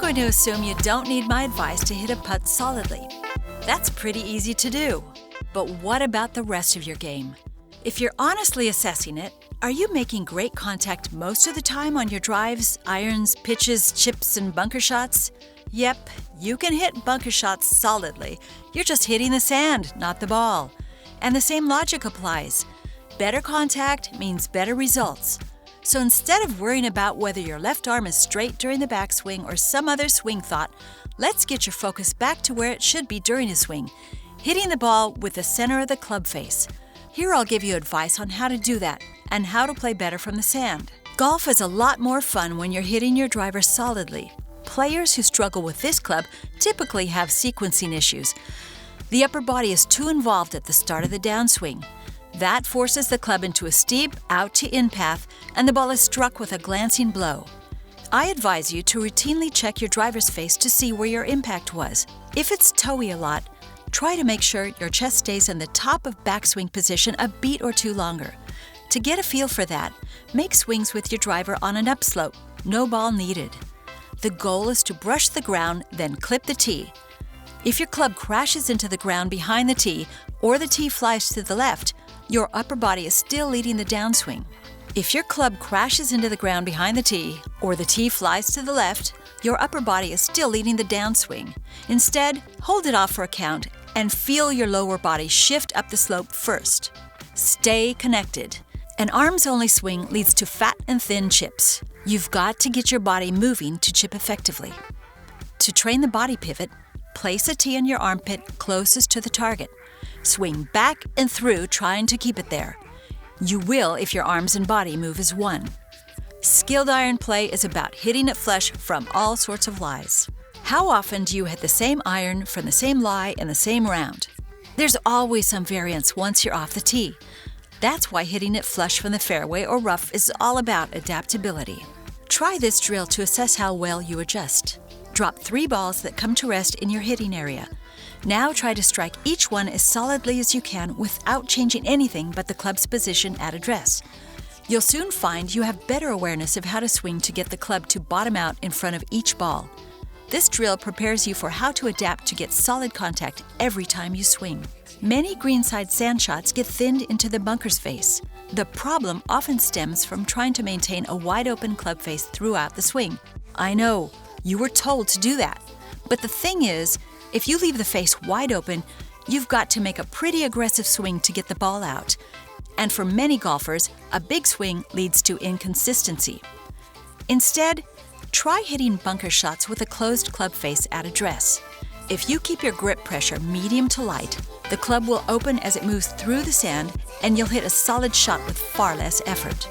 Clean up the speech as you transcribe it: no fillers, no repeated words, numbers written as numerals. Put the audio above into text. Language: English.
going to assume you don't need my advice to hit a putt solidly. That's pretty easy to do. But what about the rest of your game? If you're honestly assessing it, are you making great contact most of the time on your drives, irons, pitches, chips, and bunker shots? Yep, you can hit bunker shots solidly. You're just hitting the sand, not the ball. And the same logic applies. Better contact means better results. So instead of worrying about whether your left arm is straight during the backswing or some other swing thought, let's get your focus back to where it should be during a swing, hitting the ball with the center of the club face. Here I'll give you advice on how to do that and how to play better from the sand. Golf is a lot more fun when you're hitting your driver solidly. Players who struggle with this club typically have sequencing issues. The upper body is too involved at the start of the downswing. That forces the club into a steep out-to-in path, and the ball is struck with a glancing blow. I advise you to routinely check your driver's face to see where your impact was. If it's toey a lot, try to make sure your chest stays in the top of backswing position a beat or two longer. To get a feel for that, make swings with your driver on an upslope, no ball needed. The goal is to brush the ground, then clip the tee. If your club crashes into the ground behind the tee or the tee flies to the left, your upper body is still leading the downswing. If your club crashes into the ground behind the tee or the tee flies to the left, your upper body is still leading the downswing. Instead, hold it off for a count and feel your lower body shift up the slope first. Stay connected. An arms-only swing leads to fat and thin chips. You've got to get your body moving to chip effectively. To train the body pivot, place a tee on your armpit closest to the target. Swing back and through, trying to keep it there. You will if your arms and body move as one. Skilled iron play is about hitting it flush from all sorts of lies. How often do you hit the same iron from the same lie in the same round? There's always some variance once you're off the tee. That's why hitting it flush from the fairway or rough is all about adaptability. Try this drill to assess how well you adjust. Drop 3 balls that come to rest in your hitting area. Now try to strike each one as solidly as you can without changing anything but the club's position at address. You'll soon find you have better awareness of how to swing to get the club to bottom out in front of each ball. This drill prepares you for how to adapt to get solid contact every time you swing. Many greenside sand shots get thinned into the bunker's face. The problem often stems from trying to maintain a wide-open club face throughout the swing. I know, you were told to do that. But the thing is, if you leave the face wide open, you've got to make a pretty aggressive swing to get the ball out. And for many golfers, a big swing leads to inconsistency. Instead, try hitting bunker shots with a closed club face at address. If you keep your grip pressure medium to light, the club will open as it moves through the sand, and you'll hit a solid shot with far less effort.